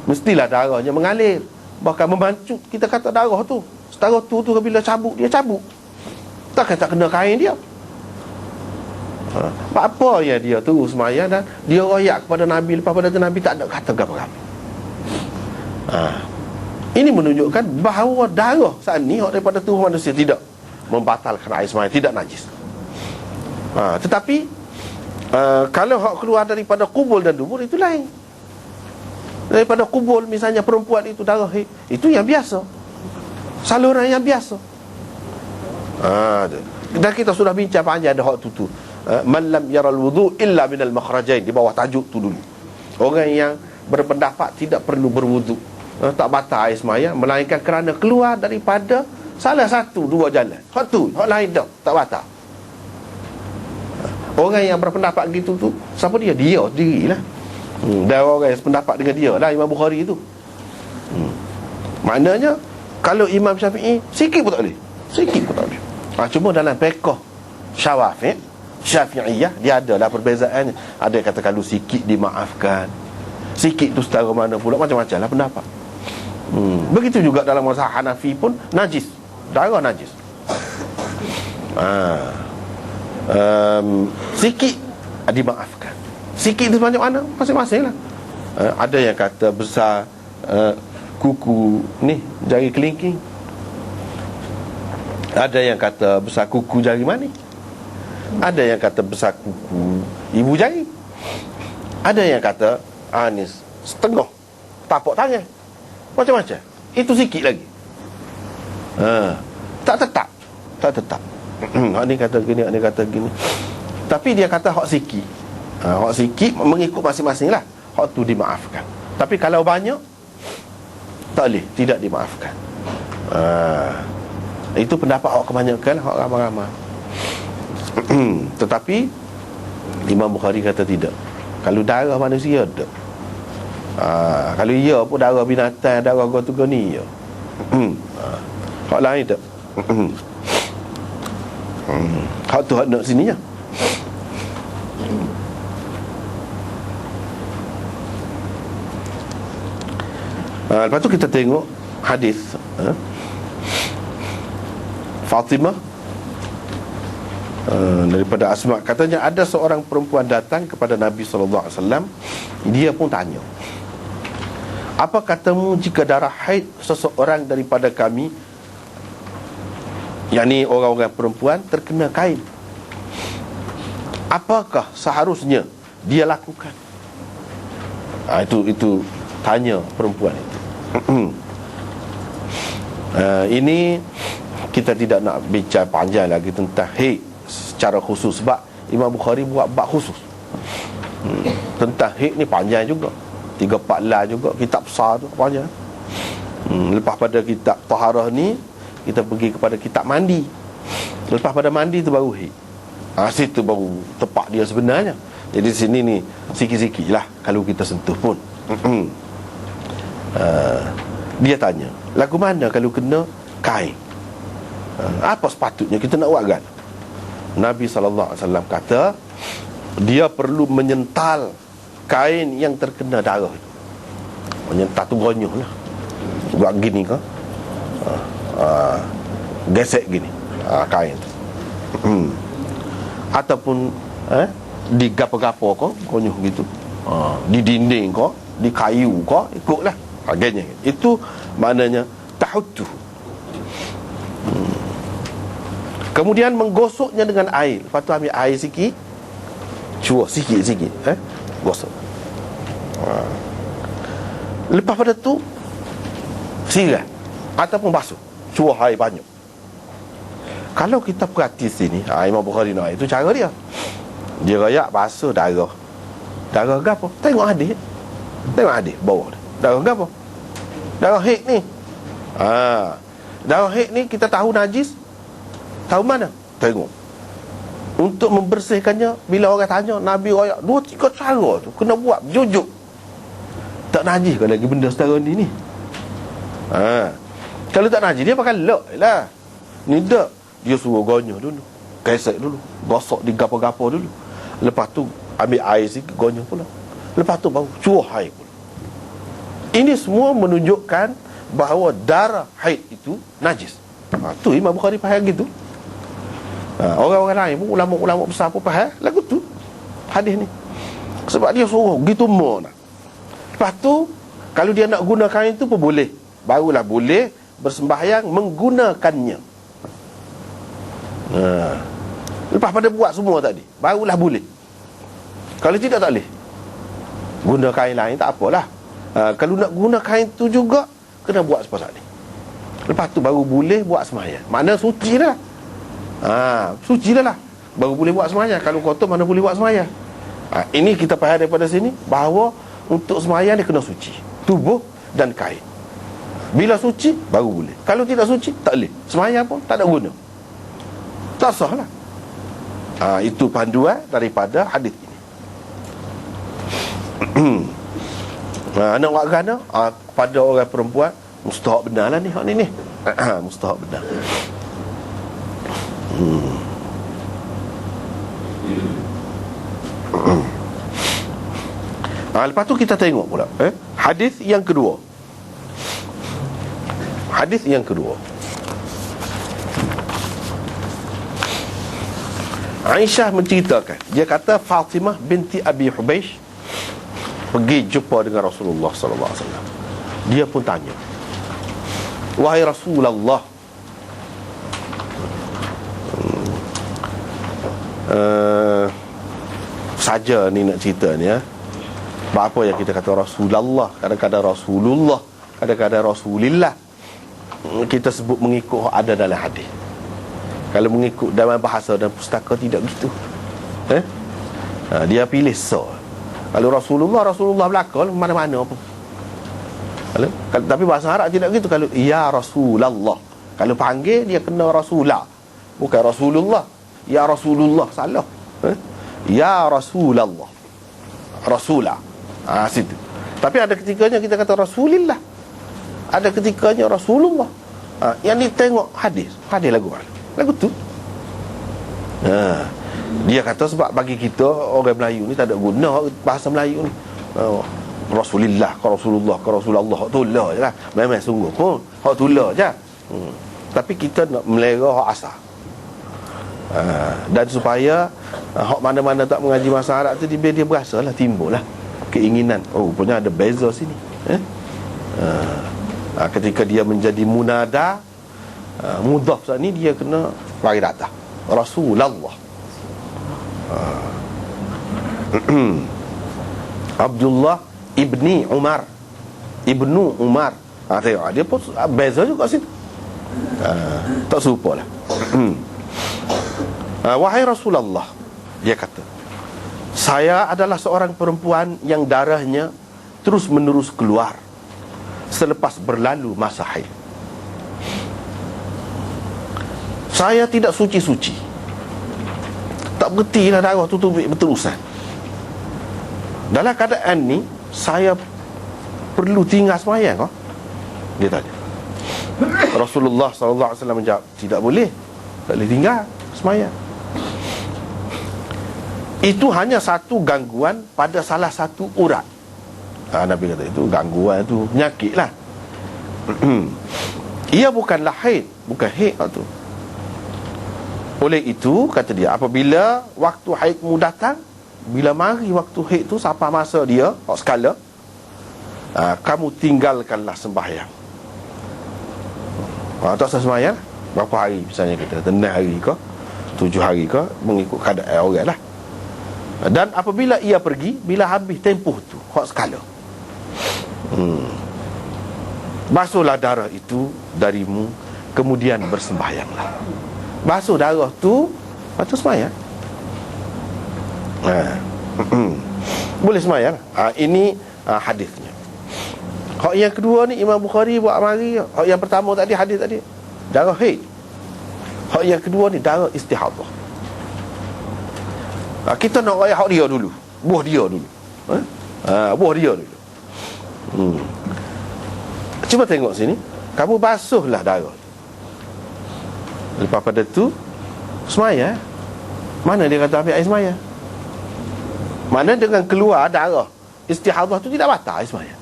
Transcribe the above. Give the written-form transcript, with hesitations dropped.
mestilah darahnya mengalir, bahkan memancut. Kita kata darah tu, setara tu bila cabut, dia cabut. Takkan tak kena kain dia. Apa ya dia terus semayang dan dia royak kepada Nabi. Lepas pada tu Nabi tak ada kata apa-apa. Ini menunjukkan bahawa darah saat ni daripada tubuh manusia tidak membatalkan air semayang, tidak najis. Tetapi kalau hak keluar daripada kubul dan dubur itu lain. Daripada kubul misalnya perempuan itu darah haid, itu yang biasa, saluran yang biasa. Dan kita sudah bincang panjang ada hak tu. Man lam yaral wudu illa minal makhrajain, di bawah tajuk tu dulu. Orang yang berpendapat tidak perlu berwudu, tak batal air semayang, melainkan kerana keluar daripada salah satu dua jalan. Hak tu, hak lain tak batal. Orang yang berpendapat gitu tu, siapa dia? Dia sendirilah. Dan orang yang sependapat dengan dia lah, Imam Bukhari tu. Maknanya kalau Imam Syafi'i sikit pun tak boleh. Sikit pun tak boleh. Cuma dalam fiqh Syafi'iyah dia adalah perbezaannya. Ada yang kata kalau sikit dimaafkan, sikit tu setara mana pula, macam-macam lah pendapat. Begitu juga dalam mazhab Hanafi pun najis, darah najis. Sikit dimaafkan, sikit tu macam mana masing-masing lah. Ada yang kata besar kuku ni jari kelingking, ada yang kata besar kuku jari manis, ada yang kata besar kuku ibu jari, ada yang kata ni setengah tapak tangan, macam-macam. Itu sikit lagi. Tak tetap. Hak ni kata gini, hak ni kata gini. Tapi dia kata hak sikit. Hak sikit mengikut masing-masing lah. Hak tu dimaafkan. Tapi kalau banyak, tak boleh, tidak dimaafkan. Itu pendapat hak kebanyakan, hak ramai-ramai. Tetapi Imam Bukhari kata tidak. Kalau darah manusia ada. Kalau ia pun darah binatang, darah gotu ni ya. Hak lain tak. Hak tu hak nak sini je. Lepas tu kita tengok hadis Fatimah daripada Asma, katanya ada seorang perempuan datang kepada Nabi SAW. Dia pun tanya, apa katamu jika darah haid seseorang daripada kami, yakni orang-orang perempuan, terkena kain, apakah seharusnya dia lakukan? Itu tanya perempuan itu. Ini kita tidak nak bincang panjang lagi tentang haid secara khusus, sebab Imam Bukhari buat bab khusus tentang haid ni panjang juga, 3-4 lah juga, kitab besar tu panjang. Lepas pada kitab taharah ni, kita pergi kepada kitab mandi. Lepas pada mandi tu baru haid. Situ baru tepat dia sebenarnya. Jadi sini ni sikit-sikit lah kalau kita sentuh pun. Dia tanya, lagu mana kalau kena kain? Apa sepatutnya kita nak buat kan? Nabi SAW kata, dia perlu menyental kain yang terkena darah. Menyental tu gonyuh lah, buat gini ke, gesek gini kain tu. Ataupun di gapo-gapo ko gonyuh gitu, di dinding ko, di kayu ko, ikutlah agaknya. Itu maknanya tahuttu. Kemudian menggosoknya dengan air. Lepas tu ambil air sikit, cuah sikit-sikit, gosok. Lepas pada tu siram ataupun basuh, cuah air banyak. Kalau kita perhati sini, Imam Bukhari nak, itu cara dia. Dia rayak basuh darah. Darah ke apa? Tengok hadis. Tengok hadis bawah dia. Darah ke apa? Darah haid ni. Darah haid ni kita tahu najis. Tahu mana? Tengok. Untuk membersihkannya, bila orang tanya, Nabi rayak 2-3 cara tu kena buat jujur. Tak najis ke lagi benda setara ni. Kalau tak najis, dia pakai lok lah. Ni tak. Dia suruh gonyah dulu, kesek dulu, gosok di gapo-gapo dulu. Lepas tu ambil air sikit, gonyah pula. Lepas tu baru cuah air pula. Ini semua menunjukkan bahawa darah haid itu najis. Tu Imam Bukhari faham gitu. Orang-orang lain pun, ulama-ulama besar pun faham lagu tu, hadis ni. Sebab dia suruh gitu mau nak. Lepas tu kalau dia nak guna kain tu pun boleh. Barulah boleh bersembahyang menggunakannya. Lepas pada buat semua tadi, barulah boleh. Kalau tidak tak boleh. Guna kain lain tak apalah. Kalau nak guna kain tu juga kena buat seperti ni. Lepas tu baru boleh buat sembahyang. Makna suci dah. Suci dah lah. Baru boleh buat sembahyang. Kalau kotor mana boleh buat sembahyang. Ini kita faham daripada sini bahawa untuk sembahyang dia kena suci, tubuh dan kain. Bila suci baru boleh. Kalau tidak suci tak boleh. Sembahyang pun tak ada guna. Tak sah lah. Itu panduan daripada hadis ini. Nak buat gana pada orang perempuan mustahak benar lah ni. Hak ni mustahak benar. Lepas tu kita tengok pula hadis yang kedua. Hadis yang kedua, Aisyah menceritakan, dia kata Fatimah binti Abi Hubeish pergi jumpa dengan Rasulullah sallallahu alaihi wasallam. Dia pun tanya, wahai Rasulullah, saja ni nak cerita ni apa yang kita kata Rasulullah, kadang-kadang Rasulullah, kadang-kadang Rasulillah. Kita sebut mengikut ada dalam hadis. Kalau mengikut dalam bahasa dan pustaka tidak begitu. Dia pilih so. Kalau Rasulullah belakang mana-mana pun. Tapi bahasa Arab tidak begitu. Kalau ya Rasulullah, kalau panggil dia kena Rasulah, bukan Rasulullah. Ya Rasulullah salah. Ya Rasulullah, Rasulah. Situ. Tapi ada ketikanya kita kata Rasulillah, ada ketikanya Rasulullah. Yang ditengok hadis lagu tu. Dia kata sebab bagi kita orang Melayu ni tak ada guna bahasa Melayu ni. Rasulillah, Rasulullah, Rasulullah, hak tulah je lah. Memang sungguh pun hak tulah je. Tapi kita nak melera hak asal. Dan supaya hak mana-mana tak mengaji bahasa Arab tu, dia berasalah timbul lah keinginan, rupanya ada beza sini. Ketika dia menjadi munada, mudhaf saat ni dia kena bagi data Rasulullah. Abdullah ibni Umar, ibnu Umar. Tengok dia pun beza juga situ. Tak serupa lah. Wahai Rasulullah, dia kata, saya adalah seorang perempuan yang darahnya terus menerus keluar selepas berlalu masa haid. Saya tidak suci-suci, tak berhentilah darah tu berterusan. Dalam keadaan ni saya perlu tinggal sembahyang kah? Dia tanya. Rasulullah sallallahu alaihi wasallam menjawab, tidak boleh, tak boleh tinggal sembahyang. Itu hanya satu gangguan pada salah satu urat. Nabi kata itu gangguan, itu penyakit lah. Ia bukanlah haid, bukan haid tu. Oleh itu kata dia, apabila waktu haidmu datang, bila mari waktu haid tu, sampai masa dia skala, kamu tinggalkanlah sembahyang. Tak usah sembahyang berapa hari, misalnya kita 6 hari ke 7 hari ke, mengikut keadaan orang lah. Dan apabila ia pergi, bila habis tempoh tu hak skala, basuhlah darah itu darimu, kemudian bersembahyanglah. Basuh darah tu, lepas tu sembahyang. Boleh sembahyang. Ini hadisnya. Hak yang kedua ni Imam Bukhari buat mari. Hak yang pertama tadi, hadis tadi darah haid. Hak yang kedua ni darah istihadah. Kita nak raya hak dia dulu, buah dia dulu. Buah dia dulu. Cuba tengok sini, kamu basuhlah darah. Lepas pada tu semaya. Mana dia kata ambil air semaya? Mana dengan keluar darah istihadah tu tidak batal air semaya.